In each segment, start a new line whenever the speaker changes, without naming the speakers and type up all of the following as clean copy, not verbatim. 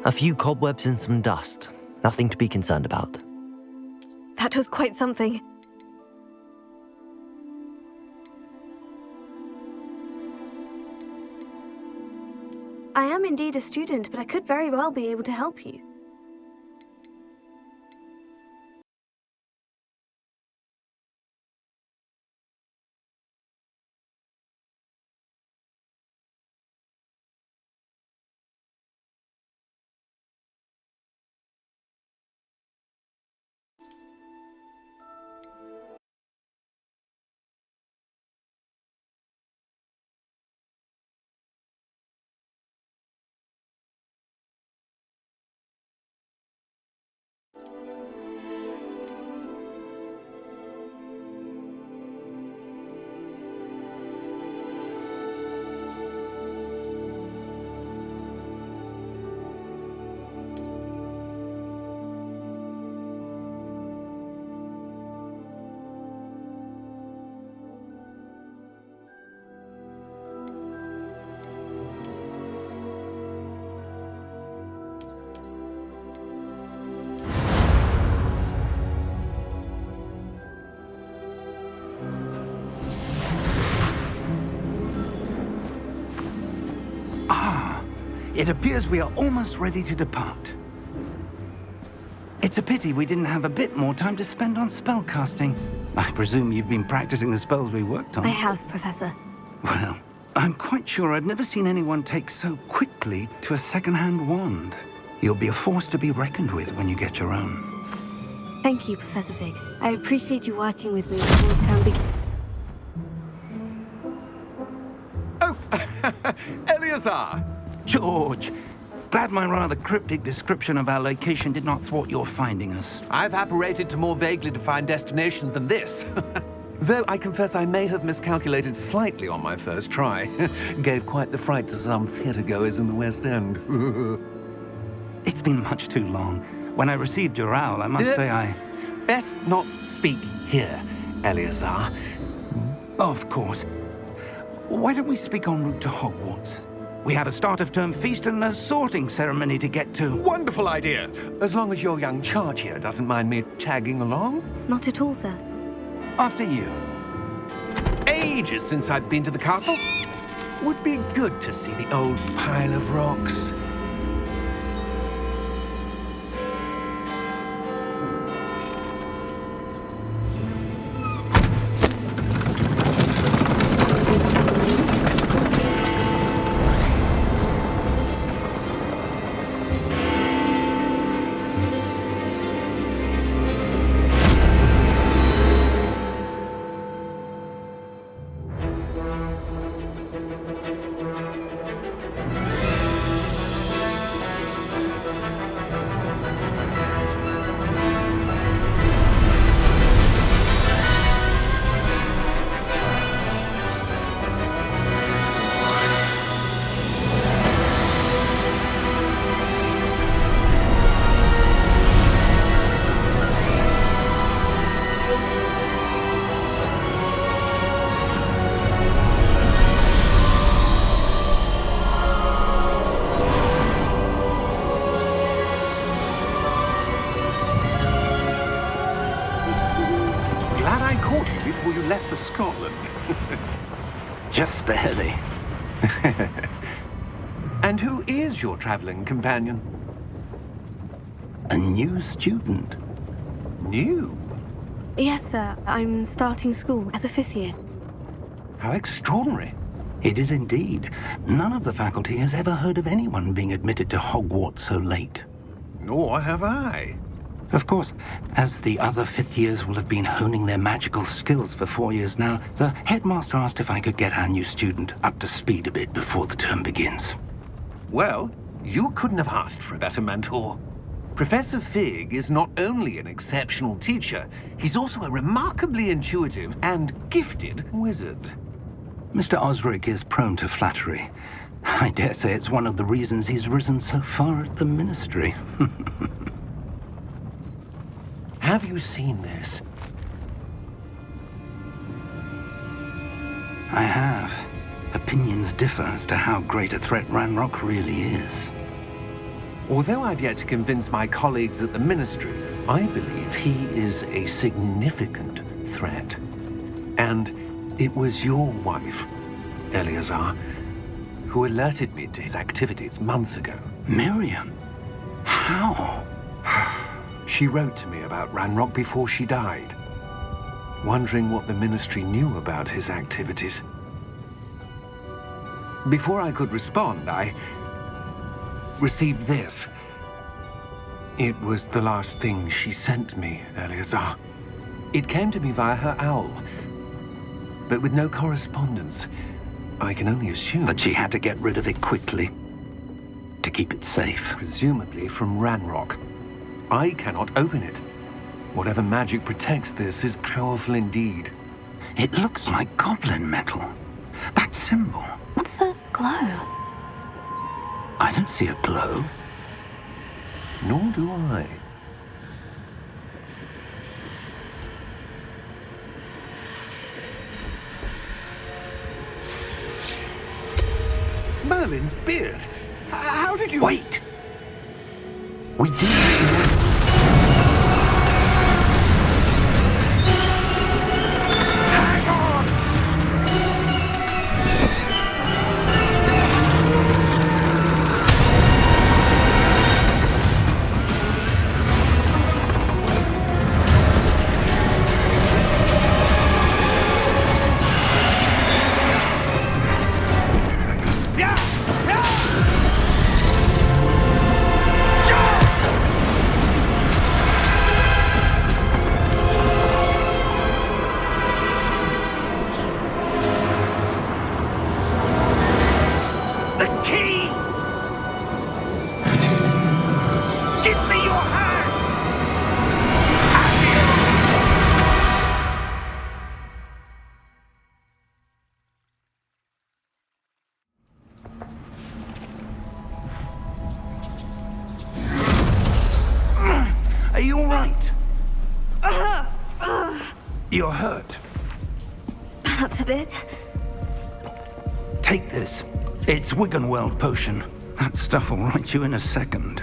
A few cobwebs and some dust. Nothing to be concerned about.
That was quite something. I am indeed a student, but I could very well be able to help you.
It appears we are almost ready to depart. It's a pity we didn't have a bit more time to spend on spellcasting. I presume you've been practicing the spells we worked on.
I have, Professor.
Well, I'm quite sure I've never seen anyone take so quickly to a second-hand wand. You'll be a force to be reckoned with when you get your own.
Thank you, Professor Fig. I appreciate you working with me before the term begins.
Oh, Eleazar!
George, glad my rather cryptic description of our location did not thwart your finding us.
I've apparated to more vaguely defined destinations than this. Though I confess I may have miscalculated slightly on my first try. Gave quite the fright to some theatre-goers in the West End.
It's been much too long. When I received your owl, I must say I...
Best not speak here, Eleazar.
Of course. Why don't we speak en route to Hogwarts? We have a start-of-term feast and a sorting ceremony to get to.
Wonderful idea! As long as your young charge here doesn't mind me tagging along.
Not at all, sir.
After you.
Ages since I've been to the castle. Would be good to see the old pile of rocks.
Before you left for Scotland.
Just barely.
And who is your traveling companion?
A new student.
New?
Yes, sir. I'm starting school as a 5th year.
How extraordinary.
It is indeed. None of the faculty has ever heard of anyone being admitted to Hogwarts so late.
Nor have I.
Of course, as the other 5th years will have been honing their magical skills for 4 years now, the headmaster asked if I could get our new student up to speed a bit before the term begins.
Well, you couldn't have asked for a better mentor. Professor Fig is not only an exceptional teacher, he's also a remarkably intuitive and gifted wizard.
Mr. Osric is prone to flattery. I dare say it's one of the reasons he's risen so far at the ministry.
Have you seen this?
I have. Opinions differ as to how great a threat Ranrock really is.
Although I've yet to convince my colleagues at the Ministry, I believe he is a significant threat. And it was your wife, Eleazar, who alerted me to his activities months ago.
Miriam? How?
She wrote to me about Ranrock before she died, wondering what the Ministry knew about his activities. Before I could respond, I received this. It was the last thing she sent me, Eleazar. It came to me via her owl, but with no correspondence. I can only assume
That she had to get rid of it quickly to keep it safe.
presumably from Ranrock. I cannot open it. Whatever magic protects this is powerful indeed.
It looks like goblin metal. That symbol.
What's the glow?
I don't see a glow.
Nor do I. Merlin's beard! How did you...
Wait! We do.
Hang on! The key! Give me your hand!
Are you all right? You're hurt.
Perhaps a bit.
Take this. It's Wiggenweld potion. That stuff will right you in a second.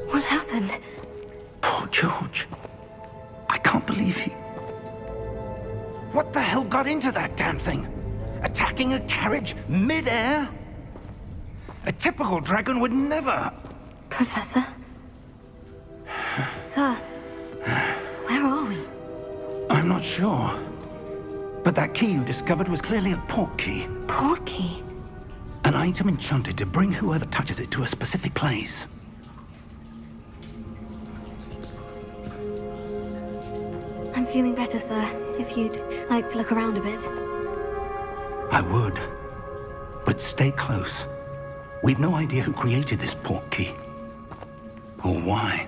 What happened?
Poor George. I can't believe he... What the hell got into that damn thing? Attacking a carriage mid-air? A typical dragon would never...
Professor? Sir, where are we?
I'm not sure. But that key you discovered was clearly a port key.
Port key?
An item enchanted to bring whoever touches it to a specific place.
I'm feeling better, sir. If you'd like to look around a bit.
I would. But stay close. We've no idea who created this port key. Or why.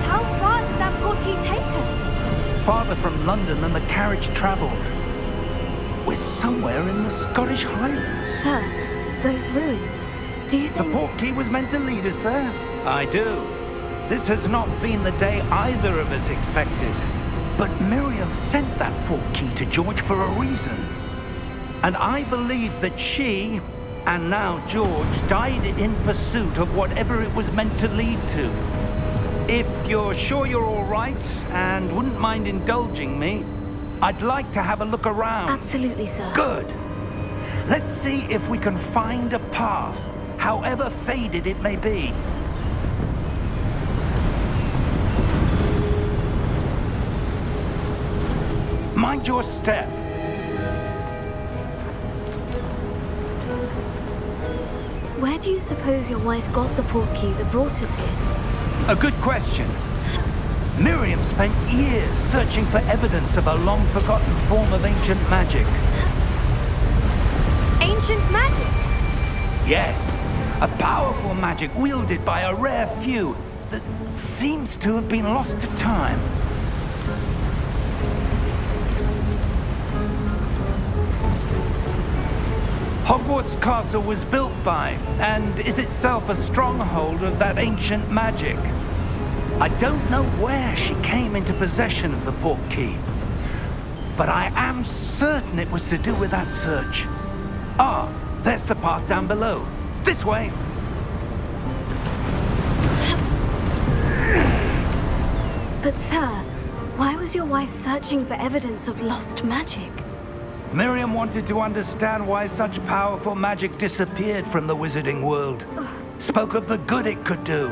How far did that port key take us?
Farther from London than the carriage traveled. We're somewhere in the Scottish Highlands.
Sir, those ruins. Do you
The
think...
port key was meant to lead us there? I do. This has not been the day either of us expected. But Miriam sent that port key to George for a reason. And I believe that she, and now George, died in pursuit of whatever it was meant to lead to. If you're sure you're all right and wouldn't mind indulging me, I'd like to have a look around.
Absolutely, sir.
Good. Let's see if we can find a path, however faded it may be. Mind your step.
Where do you suppose your wife got the port key that brought us here?
A good question. Miriam spent years searching for evidence of a long-forgotten form of ancient magic.
Ancient magic?
Yes, A powerful magic wielded by a rare few that seems to have been lost to time. Hogwarts Castle was built by, and is itself a stronghold of that ancient magic. I don't know where she came into possession of the portkey, but I am certain it was to do with that search. Ah, there's the path down below. This way!
But sir, why was your wife searching for evidence of lost magic?
Miriam wanted to understand why such powerful magic disappeared from the wizarding world. Spoke of the good it could do.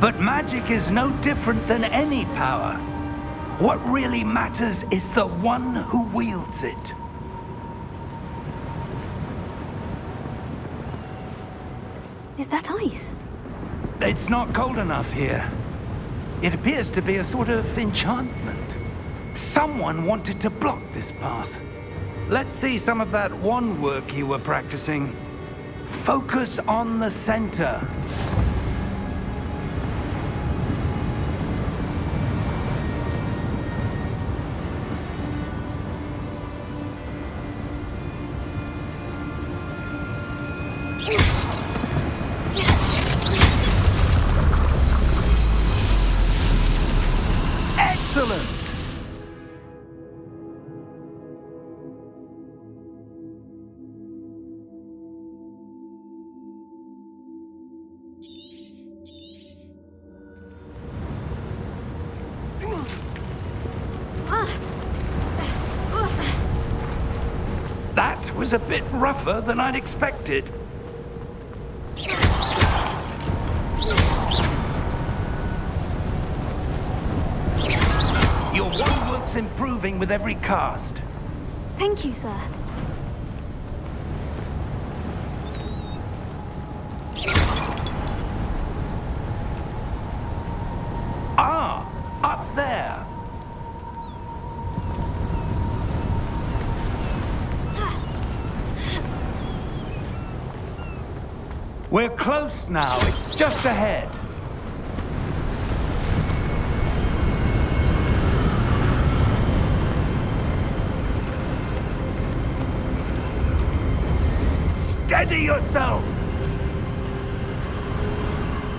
But magic is no different than any power. What really matters is the one who wields it.
Is that ice?
It's not cold enough here. It appears to be a sort of enchantment. Someone wanted to block this path. Let's see some of that wand work you were practicing. Focus on the center. Excellent! That was a bit rougher than I'd expected. Your wand work's improving with every cast.
Thank you, sir.
Ah, up there. We're close now. It's just ahead. Steady yourself!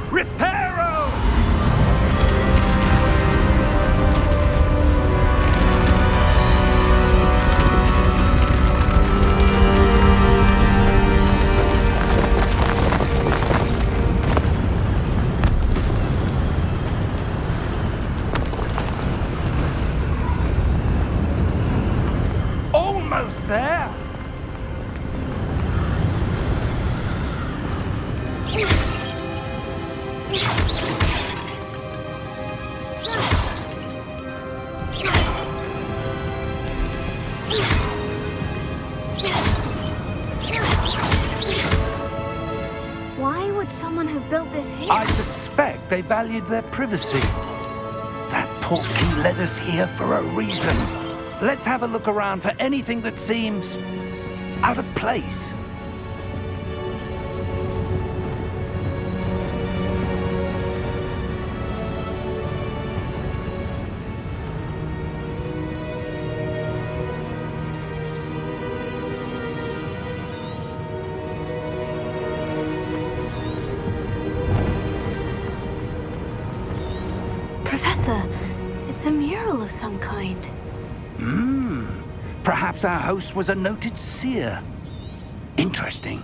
Reparo! Almost there!
Why would someone have built this here?
I suspect they valued their privacy. That portkey led us here for a reason. Let's have a look around for anything that seems out of place.
Professor, it's a mural of some kind.
Perhaps our host was a noted seer. Interesting.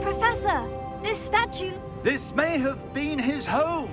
Professor, this statue...
This may have been his home.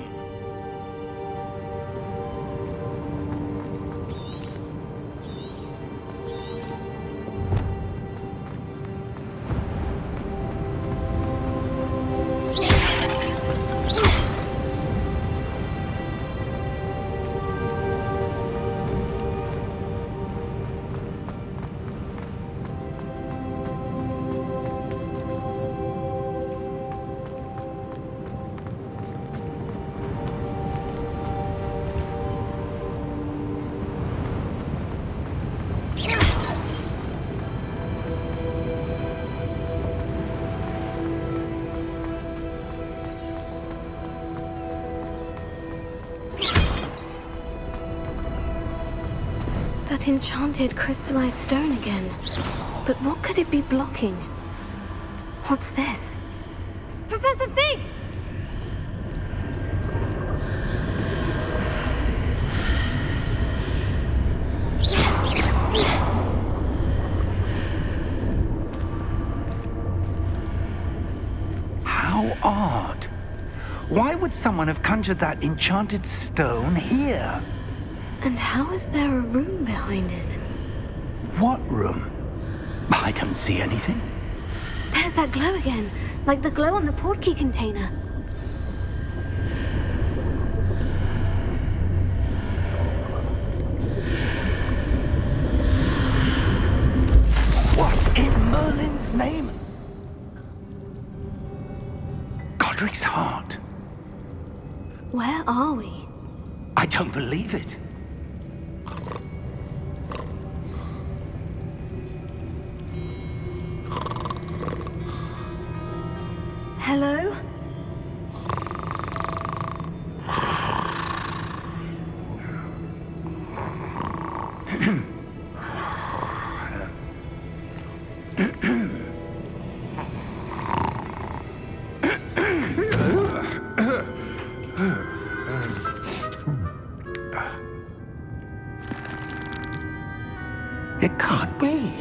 That enchanted crystallized stone again. But what could it be blocking? What's this? Professor Fig!
How odd. Why would someone have conjured that enchanted stone here?
And how is there a room behind it?
What room? I don't see anything.
There's that glow again, like the glow on the portkey container.
What in Merlin's name? Godric's heart.
Where are we?
I don't believe it.
Hello?
It can't be.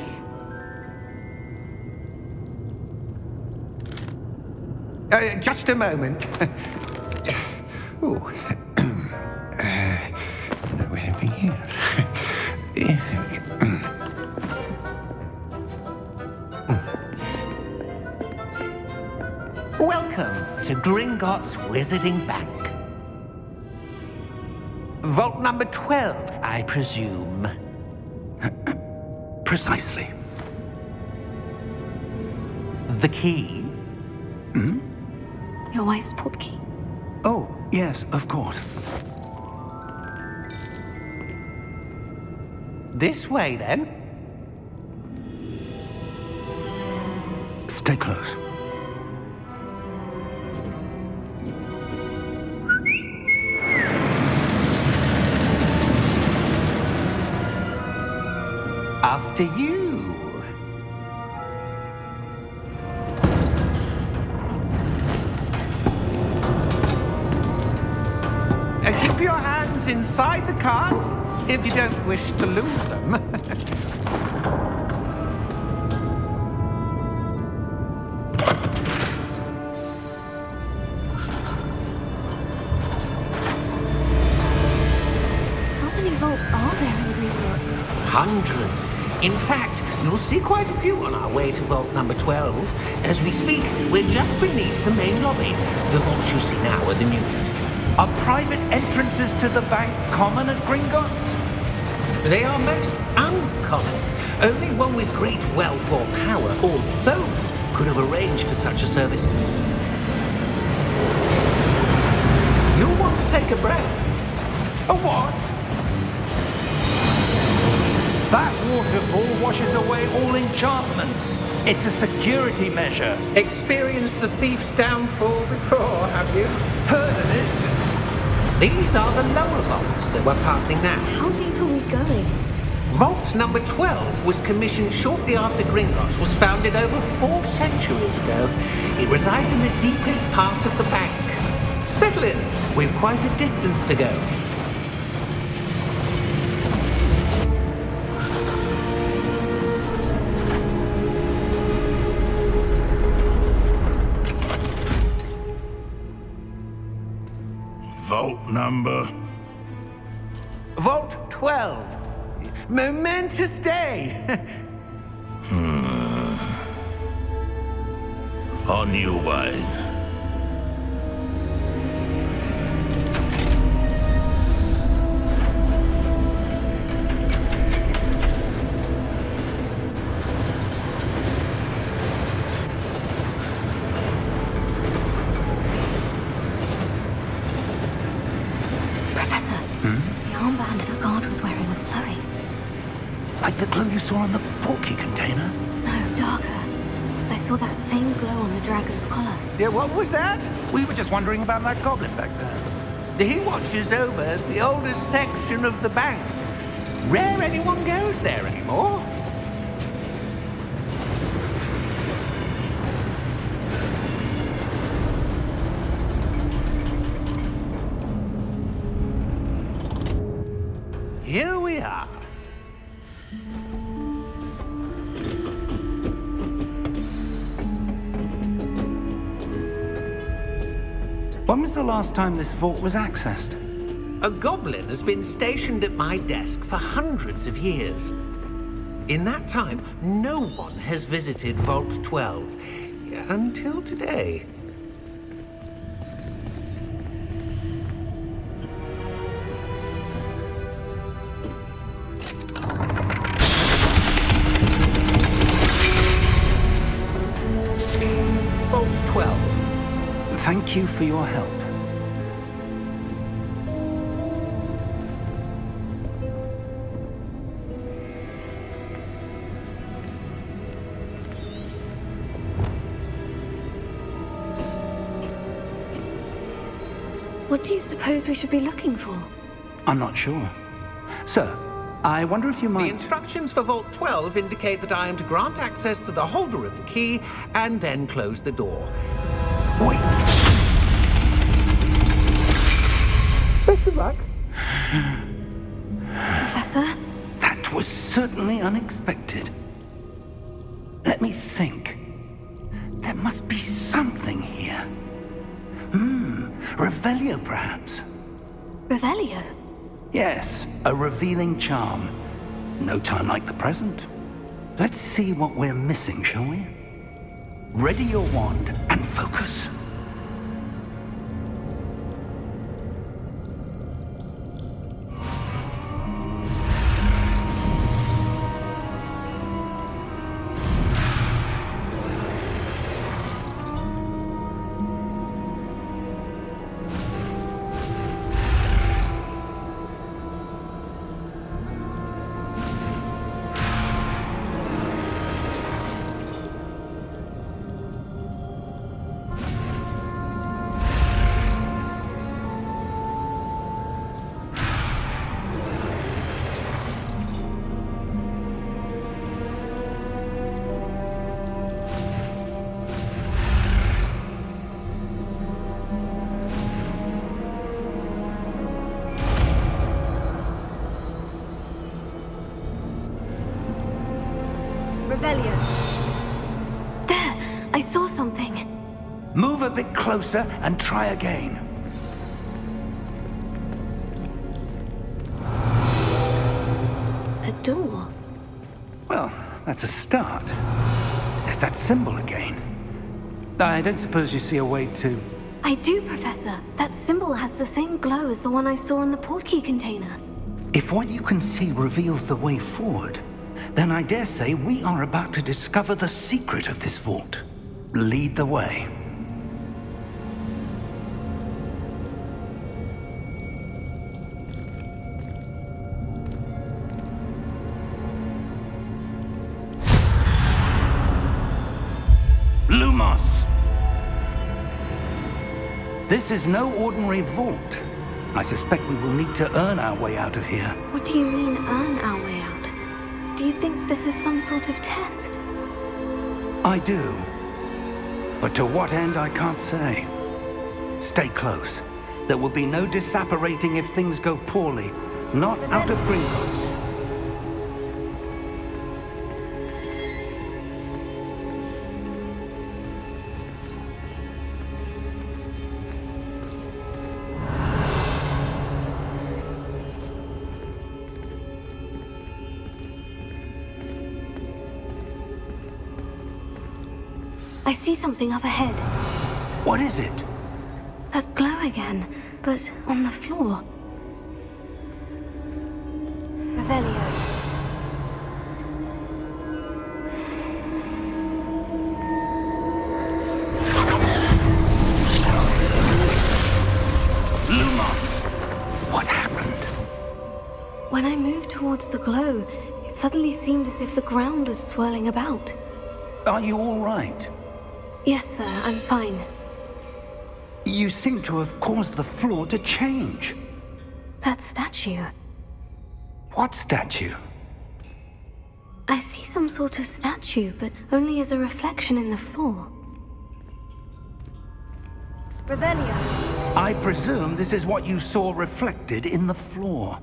Just a moment. Oh. Where are we here? Welcome to Gringotts Wizarding Bank. Vault number 12, I presume. Precisely. The key?
Your wife's portkey.
Oh, yes, of course. This way, then. Stay close. After you. Keep your hands inside the cart if you don't wish to lose them.
How many vaults are there in Gringotts?
Hundreds. In fact, you'll see quite a few on our way to vault number 12. As we speak, we're just beneath the main lobby. The vaults you see now are the newest.
Are private entrances to the bank common at Gringotts?
They are most uncommon. Only one with great wealth or power, or both, could have arranged for such a service. You'll want to take a breath.
A what? That waterfall washes away all enchantments. It's a security measure.
Experienced the thief's downfall before, have you?
Heard of it?
These are the lower vaults that we're passing now.
How deep are we going?
Vault number 12 was commissioned shortly after Gringotts was founded over 4 centuries ago. It resides in the deepest part of the bank. Settle in. We've quite a distance to go.
Vault number?
Vault 12. Momentous day.
On your way.
Professor, the armband that guard was wearing was glowing.
Like the glow you saw on the portkey container?
No, darker. I saw that same glow on the dragon's collar.
Yeah, what was that? We were just wondering about that goblin back there.
He watches over the oldest section of the bank.
Rare anyone goes there anymore. Here we are. When was the last time this vault was accessed?
A goblin has been stationed at my desk for hundreds of years. In that time, no one has visited Vault 12 until today. Vault 12.
Thank you for your help.
What do you suppose we should be looking for?
I'm not sure. Sir, I wonder if you
The
might...
instructions for Vault 12 indicate that I am to grant access to the holder of the key and then close the door.
Wait!
Best of luck.
Professor?
That was certainly unexpected. Let me think. There must be something here. Revelio, perhaps?
Revelio?
Yes, a revealing charm. No time like the present. Let's see what we're missing, shall we? Ready your wand and focus.
Revelio. There! I saw something.
Move a bit closer and try again.
A door.
Well, that's a start. There's that symbol again. I don't suppose you see a way to...
I do, Professor. That symbol has the same glow as the one I saw in the portkey container.
If what you can see reveals the way forward, then I dare say we are about to discover the secret of this vault. Lead the way. Lumos! This is no ordinary vault. I suspect we will need to earn our way out of here.
What do you mean, earn our way out? Do you think this is some sort of test?
I do. But to what end, I can't say. Stay close. There will be no disapparating if things go poorly. Not out of Gringotts.
I see something up ahead.
What is it?
That glow again, but on the floor. Revelio.
Lumos! What happened?
When I moved towards the glow, it suddenly seemed as if the ground was swirling about.
Are you all right?
Yes, sir, I'm fine.
You seem to have caused the floor to change.
That statue.
What statue?
I see some sort of statue, but only as a reflection in the floor. Revelio.
I presume this is what you saw reflected in the floor.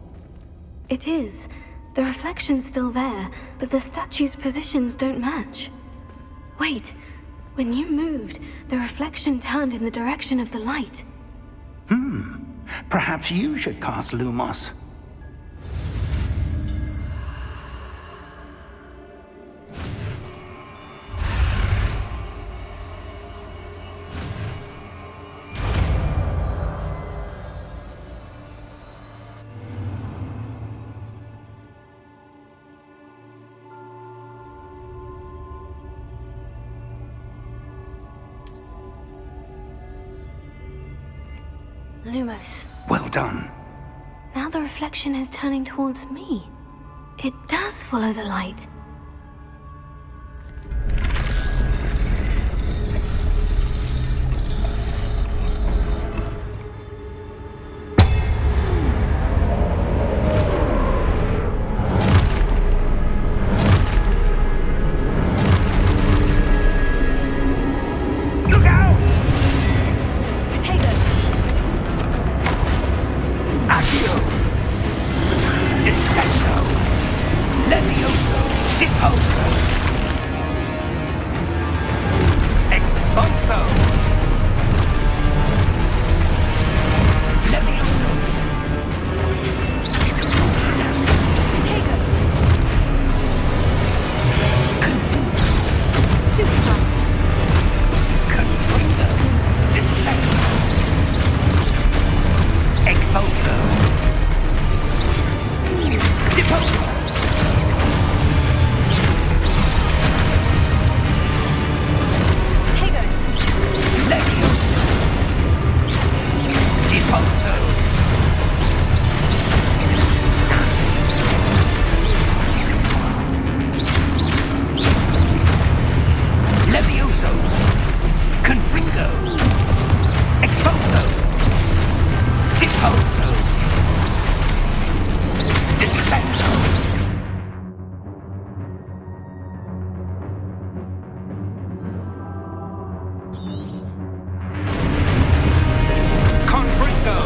It is. The reflection's still there, but the statue's positions don't match. Wait. When you moved, the reflection turned in the direction of the light.
Perhaps you should cast Lumos.
Lumos.
Well done.
Now the reflection is turning towards me. It does follow the light.
Look out!
Potato!
Accio! Descendo! Levioso! Deposo! Expulso! Levioso!
Potato! Stupefy!
Confringo! Descendo! Expulso! Deposo!
Potato!
Levioso! Deposo! Levioso! Confringo! Expulso! Deposo! Descendo! Confringo!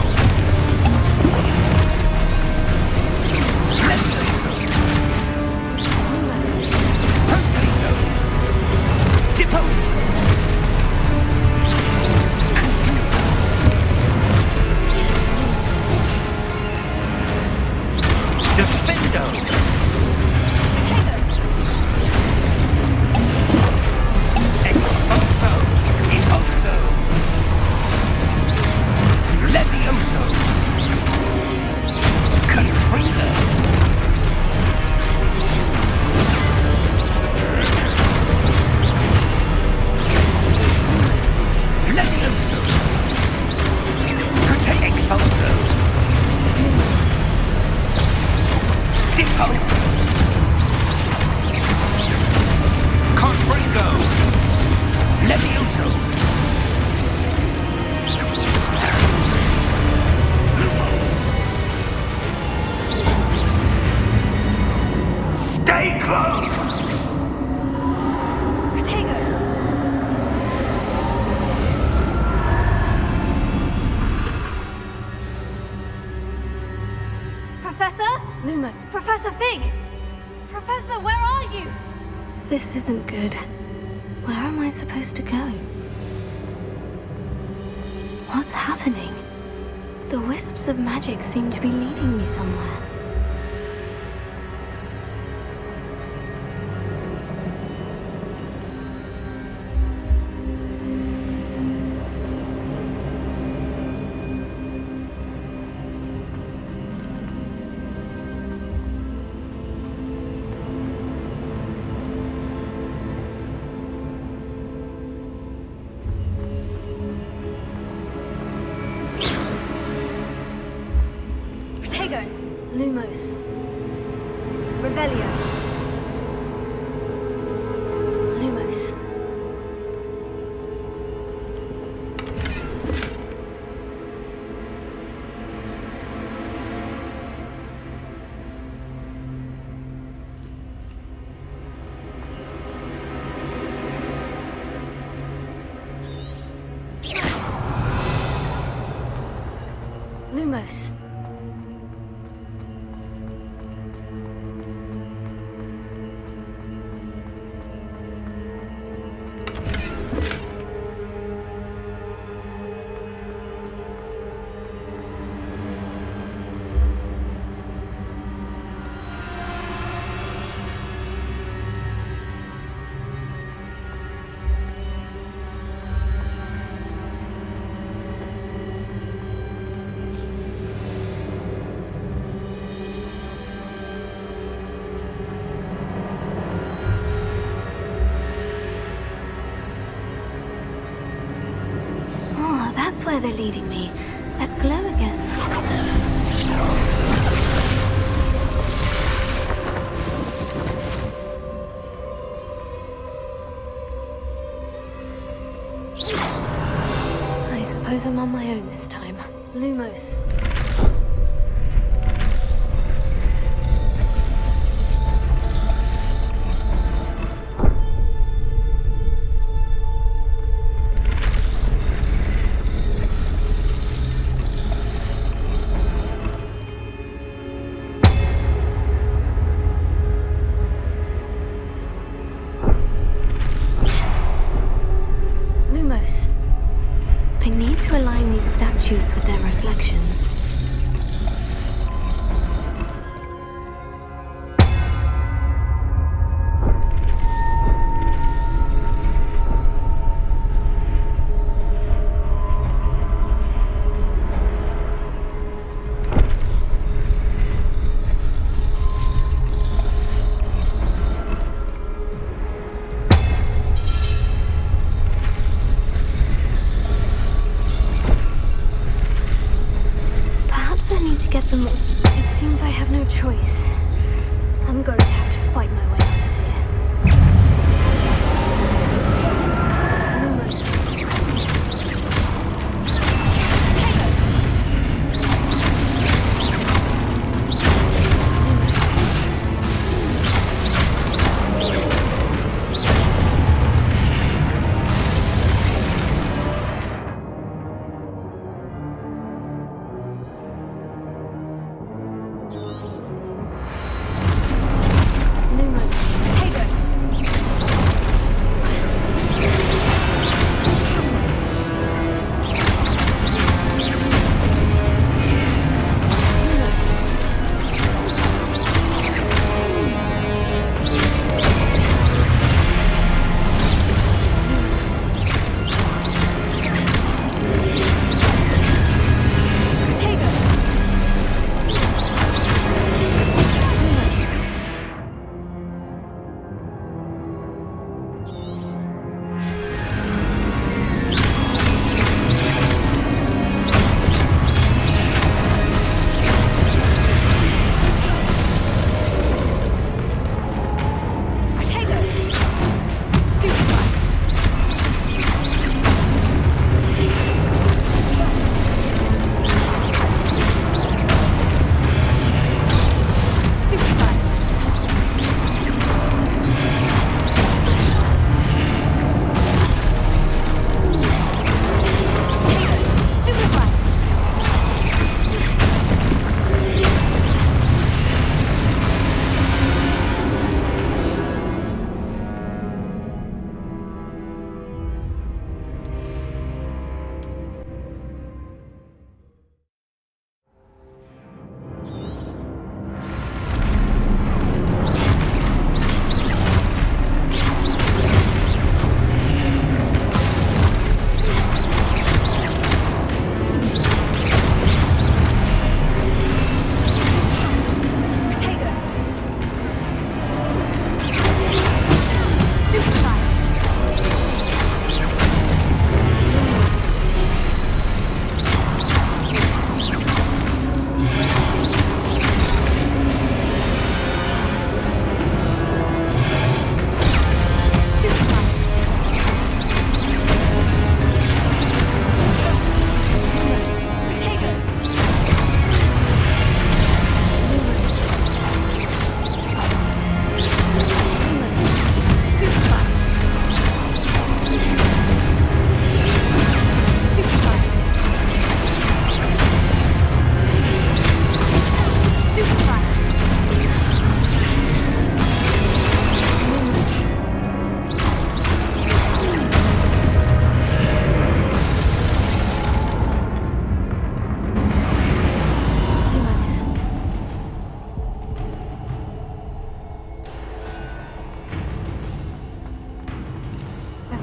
Levioso!
Lumos!
Potato! Deposo! Defendo! Expulso! Deposo! Levioso! Confringo! Levioso! Protect Expulso! Deposo! Confringo! Levioso! Stay close!
Potato! Professor? Lumo. Professor Fig! Professor, where are you? This isn't good. Where am I supposed to go? What's happening? The wisps of magic seem to be leading me somewhere. Potato! Lumos. Revelio. Lumos. Lumos. Oh, that's where they're leading me. That glow again. I suppose I'm on my own this time. Lumos. Lumos. I need to align these statues with their reflections.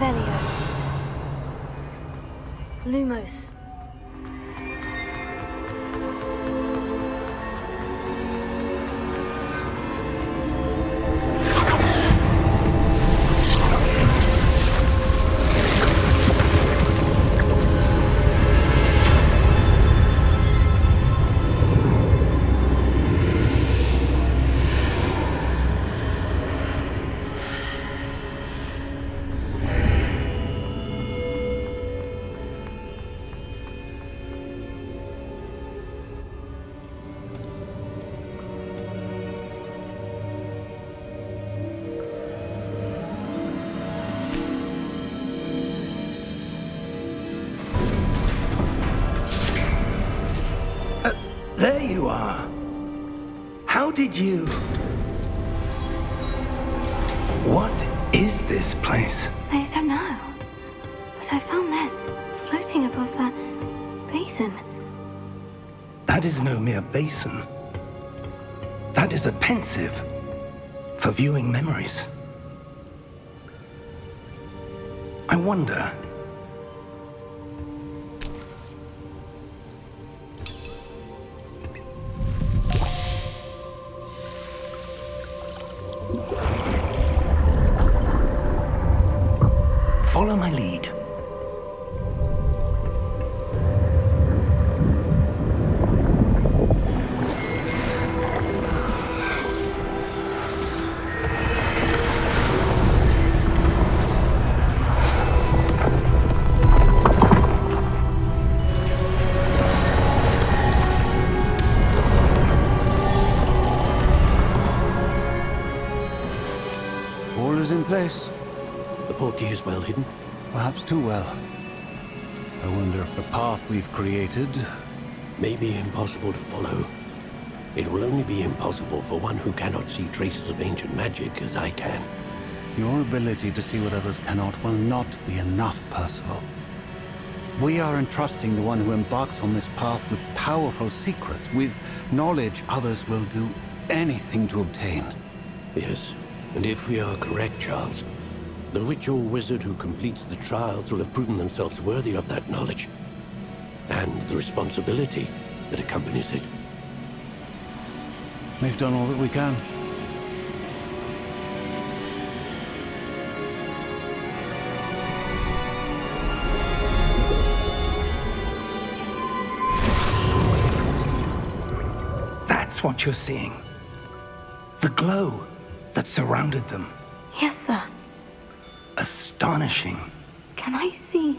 Revelio. Lumos.
There you are. How did you... What is this place?
I don't know. But I found this floating above that basin.
That is no mere basin. That is a pensive for viewing memories. I wonder... Follow my lead.
All is in place.
The portkey is well hidden.
Perhaps too well. I wonder if the path we've created...
May be impossible to follow. It will only be impossible for one who cannot see traces of ancient magic as I can.
Your ability to see what others cannot will not be enough, Percival. We are entrusting the one who embarks on this path with powerful secrets, with knowledge others will do anything to obtain.
Yes, and if we are correct, Charles, the witch or wizard who completes the trials will have proven themselves worthy of that knowledge, and the responsibility that accompanies it.
We've done all that we can.
That's what you're seeing. The glow that surrounded them.
Yes, sir.
Astonishing.
Can I see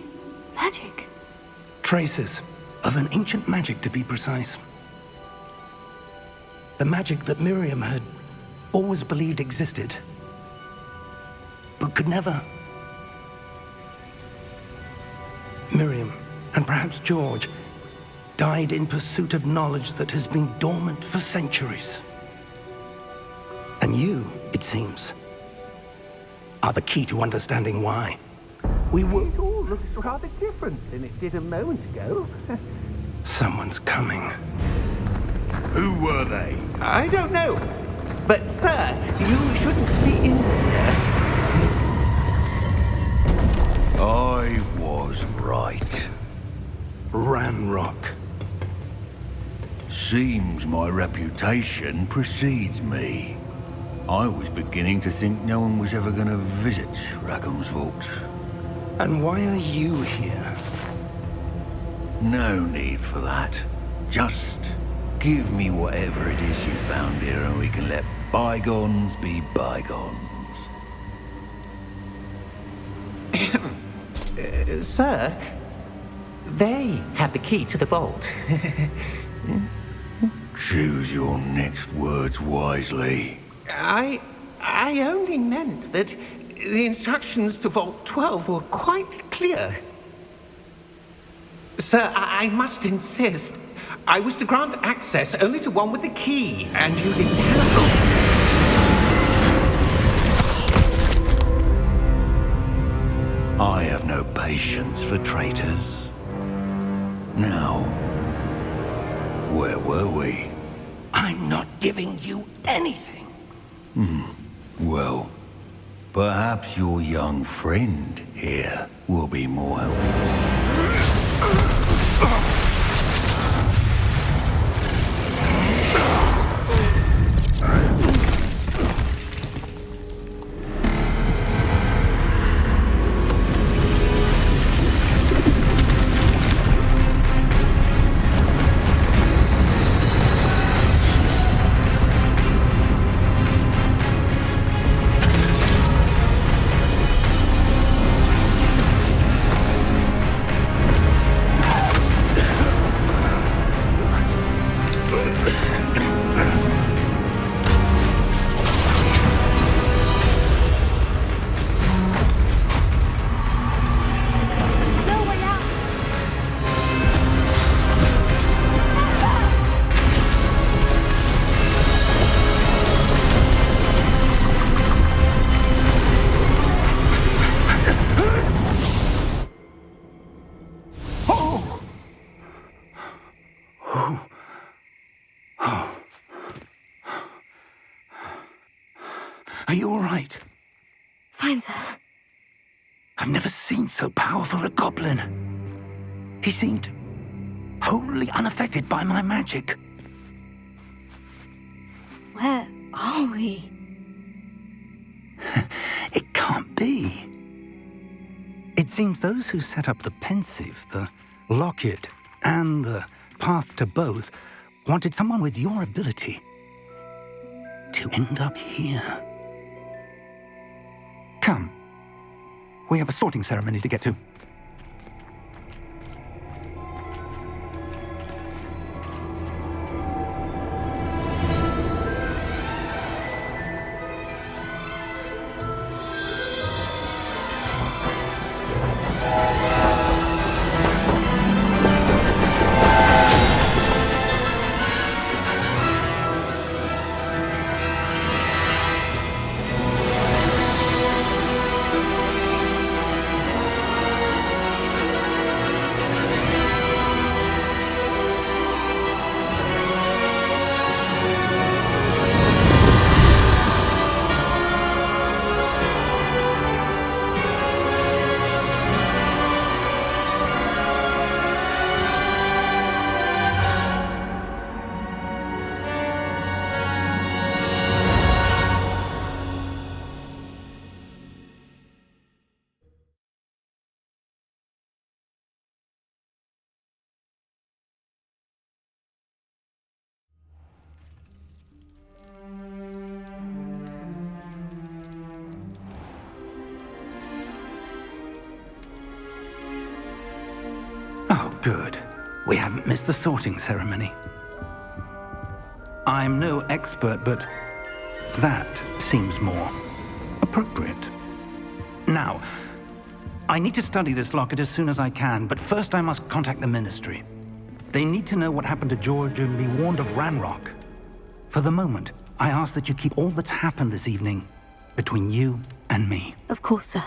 magic?
Traces of an ancient magic, to be precise. The magic that Miriam had always believed existed, but could never. Miriam, and perhaps George, died in pursuit of knowledge that has been dormant for centuries. And you, it seems, are the key to understanding why. We were...
It all looks rather different than it did a moment ago.
Someone's coming.
Who were they?
I don't know. But, sir, you shouldn't be in here.
I was right.
Ranrock.
Seems my reputation precedes me. I was beginning to think no one was ever going to visit Rackham's vault.
And why are you here?
No need for that. Just give me whatever it is you found here and we can let bygones be bygones.
Sir, they have the key to the vault.
Choose your next words wisely.
I only meant that the instructions to Vault 12 were quite clear. Sir, I must insist. I was to grant access only to one with the key, and you didn't have...
I have no patience for traitors. Now, where were we?
I'm not giving you anything.
Well, Perhaps your young friend here will be more helpful.
Are you all right?
Fine, sir.
I've never seen so powerful a goblin. He seemed wholly unaffected by my magic.
Where are we?
It can't be. It seems those who set up the pensive, the locket, and the path to both wanted someone with your ability to end up here. Come. We have a sorting ceremony to get to. Oh, good. We haven't missed the sorting ceremony. I'm no expert, but that seems more appropriate. Now, I need to study this locket as soon as I can, but first I must contact the Ministry. They need to know what happened to George and be warned of Ranrock. For the moment, I ask that you keep all that's happened this evening between you and me.
Of course, sir.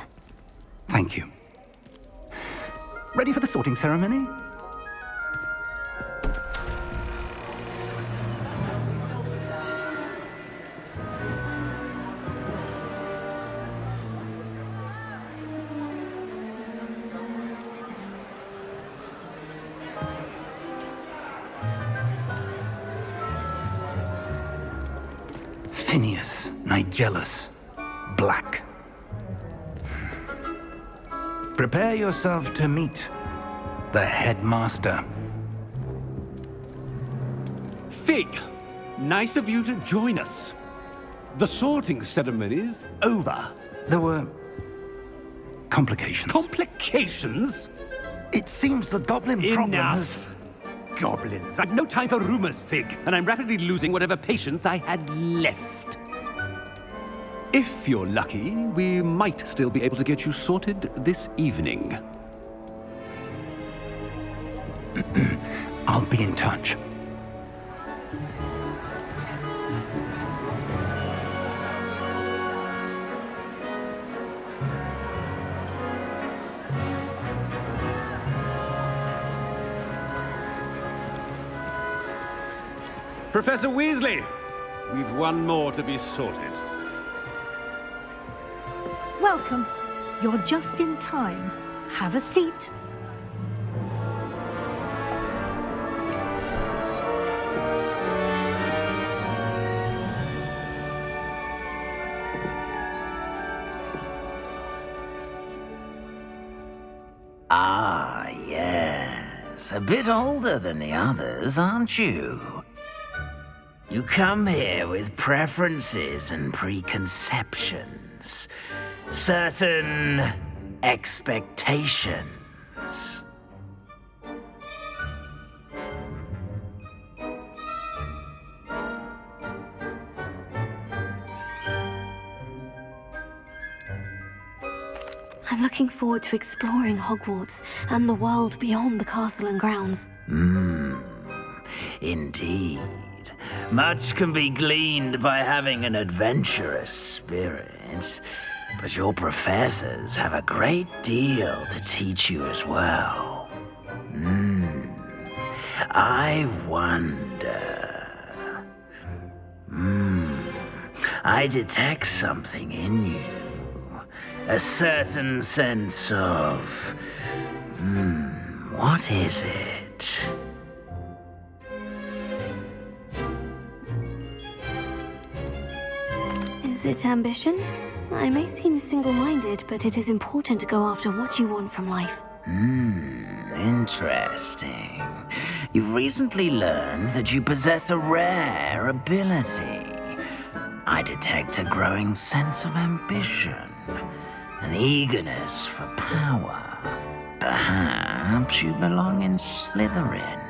Thank you. Ready for the sorting ceremony? Phineas, Nigellus, Black. Prepare yourself to meet the headmaster.
Fig, nice of you to join us. The sorting ceremony's over.
There were complications.
Complications?
It seems the goblin problem has...
Enough. Goblins. I've no time for rumors, Fig, and I'm rapidly losing whatever patience I had left. If you're lucky, we might still be able to get you sorted this evening.
I'll be in touch.
Professor Weasley, we've one more to be sorted.
Welcome. You're just in time. Have a seat.
Ah, yes. A bit older than the others, aren't you? You come here with preferences and preconceptions. Certain expectations.
I'm looking forward to exploring Hogwarts and the world beyond the castle and grounds.
Indeed. Much can be gleaned by having an adventurous spirit, but your professors have a great deal to teach you as well. I wonder... I detect something in you. A certain sense of... what is it?
Is it ambition? I may seem single-minded, but it is important to go after what you want from life.
Interesting. You've recently learned that you possess a rare ability. I detect a growing sense of ambition, an eagerness for power. Perhaps you belong in Slytherin.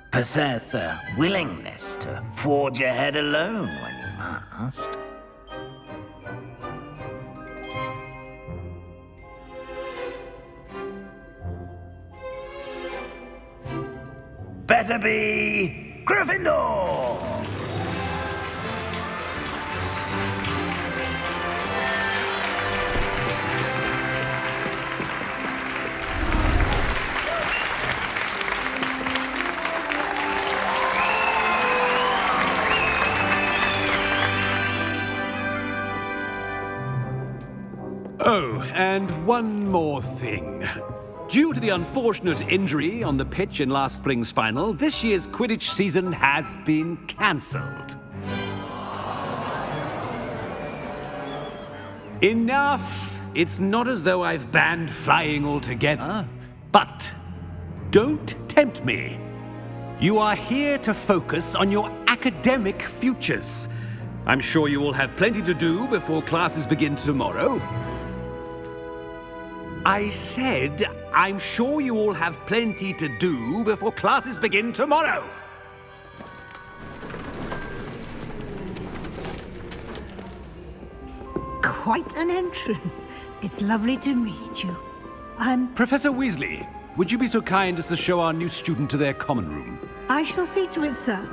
Possess a willingness to forge ahead alone when you must. Better be Gryffindor!
Oh, and one more thing. Due to the unfortunate injury on the pitch in last spring's final, this year's Quidditch season has been cancelled. Enough! It's not as though I've banned flying altogether, but don't tempt me. You are here to focus on your academic futures. I'm sure you will have plenty to do before classes begin tomorrow. I said, I'm sure you all have plenty to do before classes begin tomorrow.
Quite an entrance. It's lovely to meet you. I'm...
Professor Weasley, would you be so kind as to show our new student to their common room?
I shall see to it, sir.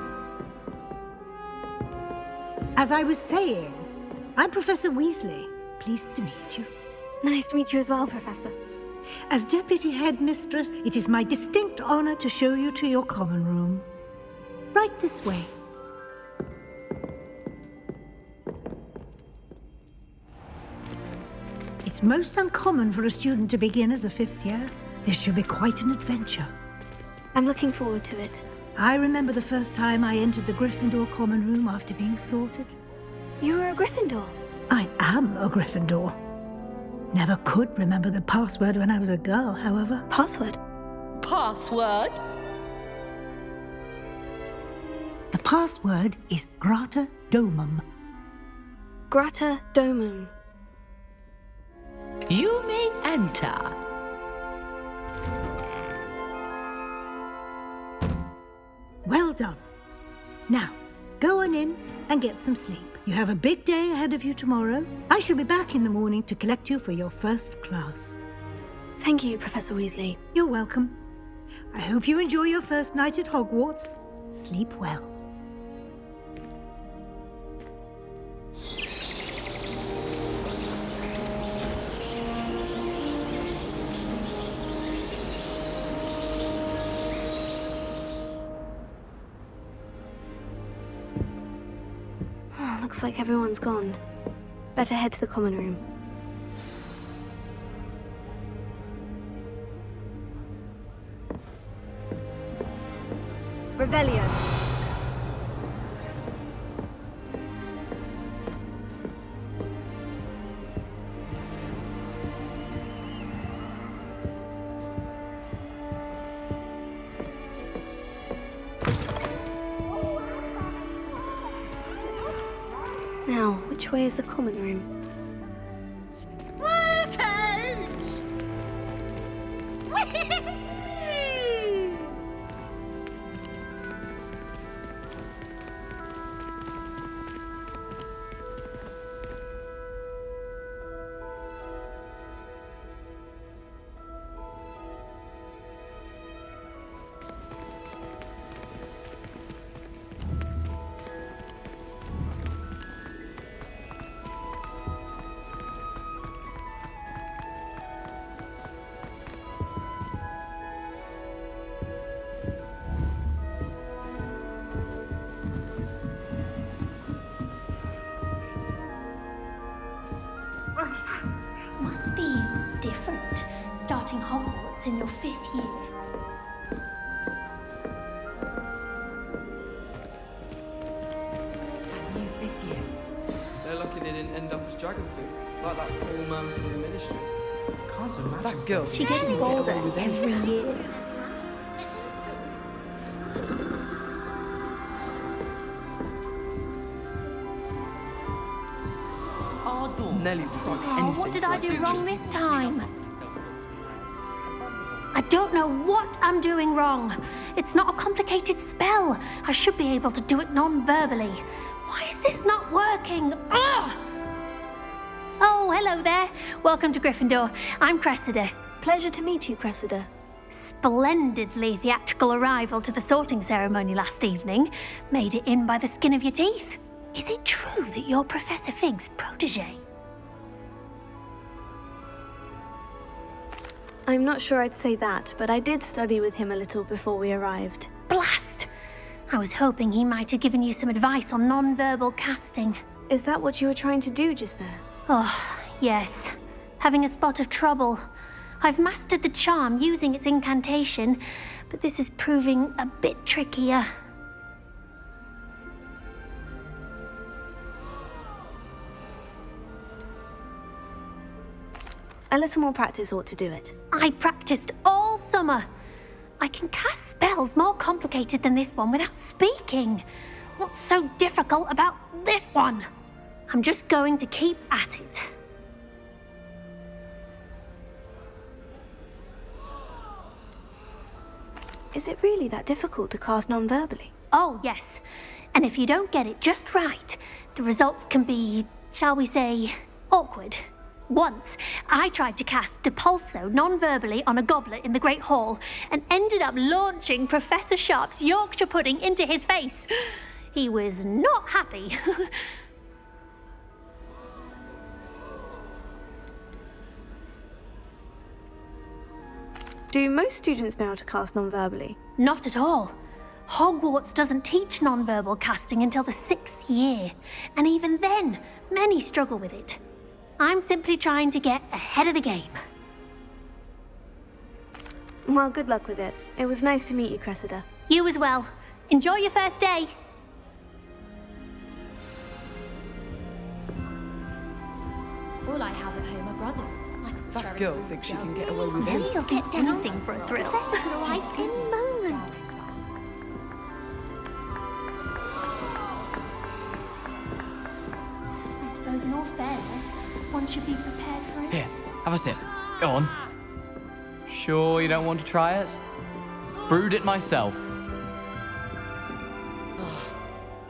As I was saying, I'm Professor Weasley. Pleased to meet you.
Nice to meet you as well, Professor.
As Deputy Headmistress, it is my distinct honor to show you to your common room. Right this way. It's most uncommon for a student to begin as a fifth year. This should be quite an adventure.
I'm looking forward to it.
I remember the first time I entered the Gryffindor common room after being sorted.
You were a Gryffindor?
I am a Gryffindor. Never could remember the password when I was a girl, however.
Password?
Password?
The password is Grata Domum.
Grata Domum.
You may enter.
Well done. Now, go on in and get some sleep. You have a big day ahead of you tomorrow. I shall be back in the morning to collect you for your first class.
Thank you, Professor Weasley.
You're welcome. I hope you enjoy your first night at Hogwarts. Sleep well.
Looks like everyone's gone. Better head to the common room. Revelio. Now, which way is the common room?
Must be different, starting Hogwarts in your 5th year.
That new 5th year. They're lucky they didn't end up as dragon food, like that cool man from the ministry. Can't imagine. That girl.
She gets bolder every year.
Nelly would do anything.
What did I do wrong this time? I don't know what I'm doing wrong. It's not a complicated spell. I should be able to do it non-verbally. Why is this not working? Ugh! Oh, hello there. Welcome to Gryffindor. I'm Cressida.
Pleasure to meet you, Cressida.
Splendidly theatrical arrival to the sorting ceremony last evening. Made it in by the skin of your teeth. Is it true that you're Professor Fig's protege?
I'm not sure I'd say that, but I did study with him a little before we arrived.
Blast! I was hoping he might have given you some advice on non-verbal casting.
Is that what you were trying to do just there?
Oh, yes. Having a spot of trouble. I've mastered the charm using its incantation, but this is proving a bit trickier.
A little more practice ought to do it.
I practiced all summer. I can cast spells more complicated than this one without speaking. What's so difficult about this one? I'm just going to keep at it.
Is it really that difficult to cast non-verbally?
Oh, yes. And if you don't get it just right, the results can be, shall we say, awkward. Once, I tried to cast Depulso non-verbally on a goblet in the Great Hall and ended up launching Professor Sharp's Yorkshire pudding into his face. He was not happy.
Do most students know how to cast non-verbally?
Not at all. Hogwarts doesn't teach non-verbal casting until the 6th year, and even then, many struggle with it. I'm simply trying to get ahead of the game.
Well, good luck with it. It was nice to meet you, Cressida.
You as well. Enjoy your first day.
All I have at home are brothers.
That girl thinks she can get away with
Maybe
anything.
you'll get anything for a thrill.
Professor could arrive any moment.
I suppose in all fairness, one should be prepared for it.
Here, have a sip. Go on. Sure you don't want to try it? Brewed it myself.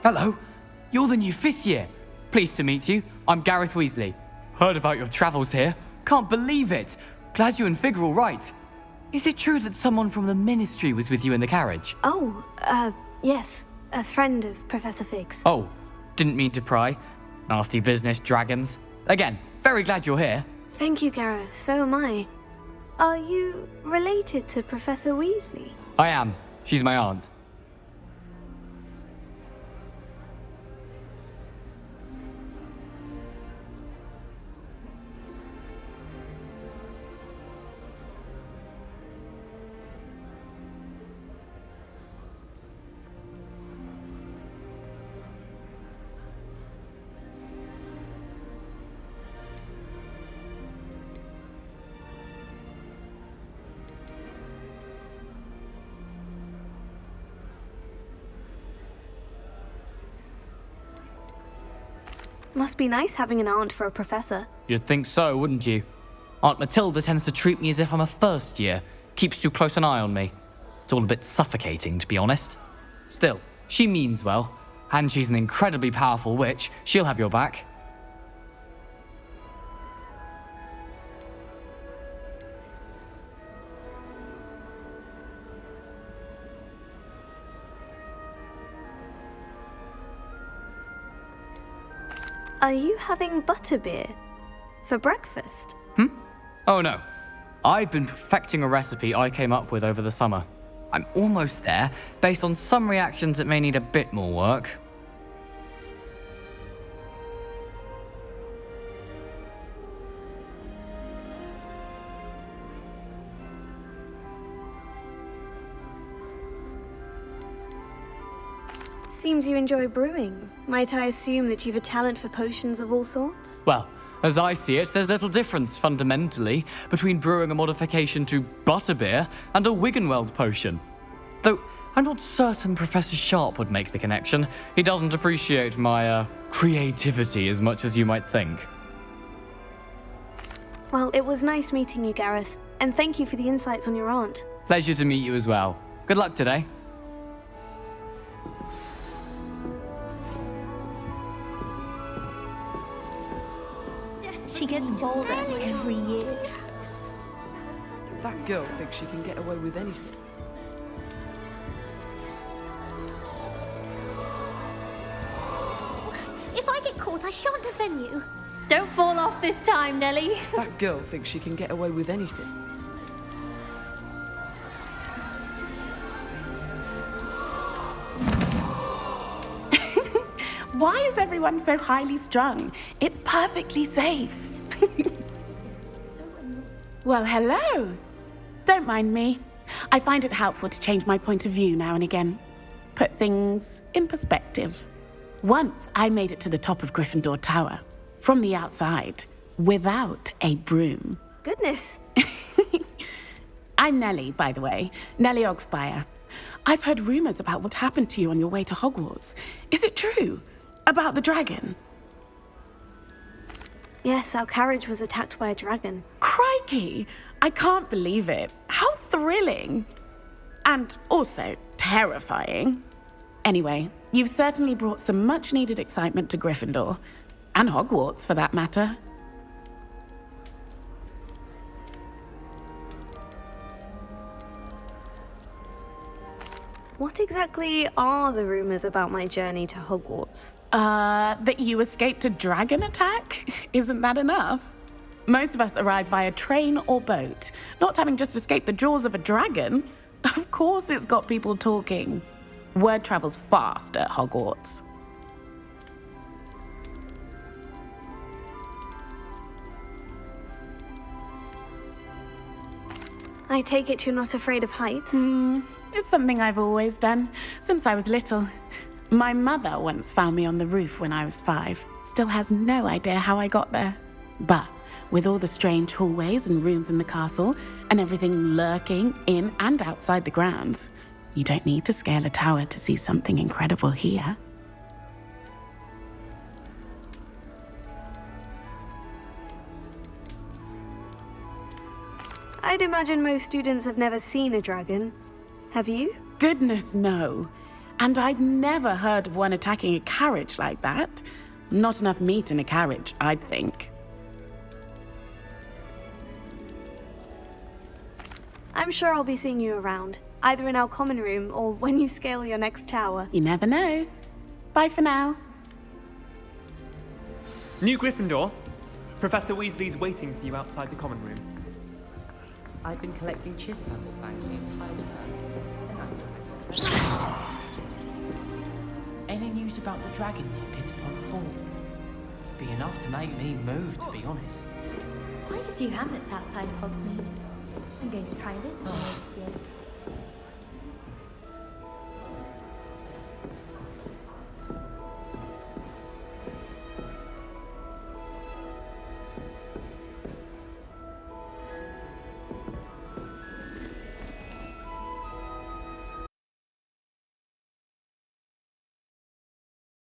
Hello, you're the new 5th year. Pleased to meet you. I'm Gareth Weasley. Heard about your travels here. Can't believe it. Glad you and Fig are all right. Is it true that someone from the Ministry was with you in the carriage?
Oh, yes. A friend of Professor Fig's.
Oh, didn't mean to pry. Nasty business, dragons. Again, very glad you're here.
Thank you, Gareth. So am I. Are you related to Professor Weasley?
I am. She's my aunt.
Must be nice having an aunt for a professor.
You'd think so, wouldn't you? Aunt Matilda tends to treat me as if I'm a first year. Keeps too close an eye on me. It's all a bit suffocating, to be honest. Still, she means well. And she's an incredibly powerful witch. She'll have your back.
Are you having butterbeer for breakfast?
Oh no. I've been perfecting a recipe I came up with over the summer. I'm almost there, based on some reactions that may need a bit more work.
Seems you enjoy brewing. Might I assume that you've a talent for potions of all sorts?
Well, as I see it, there's little difference, fundamentally, between brewing a modification to butterbeer and a Wiggenweld potion. Though, I'm not certain Professor Sharp would make the connection. He doesn't appreciate my, creativity as much as you might think.
Well, it was nice meeting you, Gareth. And thank you for the insights on your aunt.
Pleasure to meet you as well. Good luck today.
She gets bolder every year.
That girl thinks she can get away with anything.
If I get caught, I shan't offend you.
Don't fall off this time, Nellie.
That girl thinks she can get away with anything.
Why is everyone so highly strung? It's perfectly safe. Well, hello. Don't mind me. I find it helpful to change my point of view now and again. Put things in perspective. Once I made it to the top of Gryffindor Tower, from the outside, without a broom.
Goodness.
I'm Nellie, by the way. Nellie Ogspire. I've heard rumors about what happened to you on your way to Hogwarts. Is it true? About the dragon?
Yes, our carriage was attacked by a dragon.
Crikey! I can't believe it. How thrilling! And also terrifying. Anyway, you've certainly brought some much-needed excitement to Gryffindor. And Hogwarts, for that matter.
What exactly are the rumors about my journey to Hogwarts?
That you escaped a dragon attack? Isn't that enough? Most of us arrive via train or boat, not having just escaped the jaws of a dragon. Of course it's got people talking. Word travels fast at Hogwarts.
I take it you're not afraid of heights?
It's something I've always done, since I was little. My mother once found me on the roof when I was 5. Still has no idea how I got there. But with all the strange hallways and rooms in the castle, and everything lurking in and outside the grounds, you don't need to scale a tower to see something incredible here.
I'd imagine most students have never seen a dragon. Have you?
Goodness, no. And I've never heard of one attacking a carriage like that. Not enough meat in a carriage, I'd think.
I'm sure I'll be seeing you around, either in our common room or when you scale your next tower.
You never know. Bye for now.
New Gryffindor. Professor Weasley's waiting for you outside the common room.
I've been collecting Chispapple fangs the entire term. Any news about the dragon near Pitterpot Fall? Be enough to make me move, to be honest.
Quite a few hamlets outside of Hogsmeade. I'm going to try this.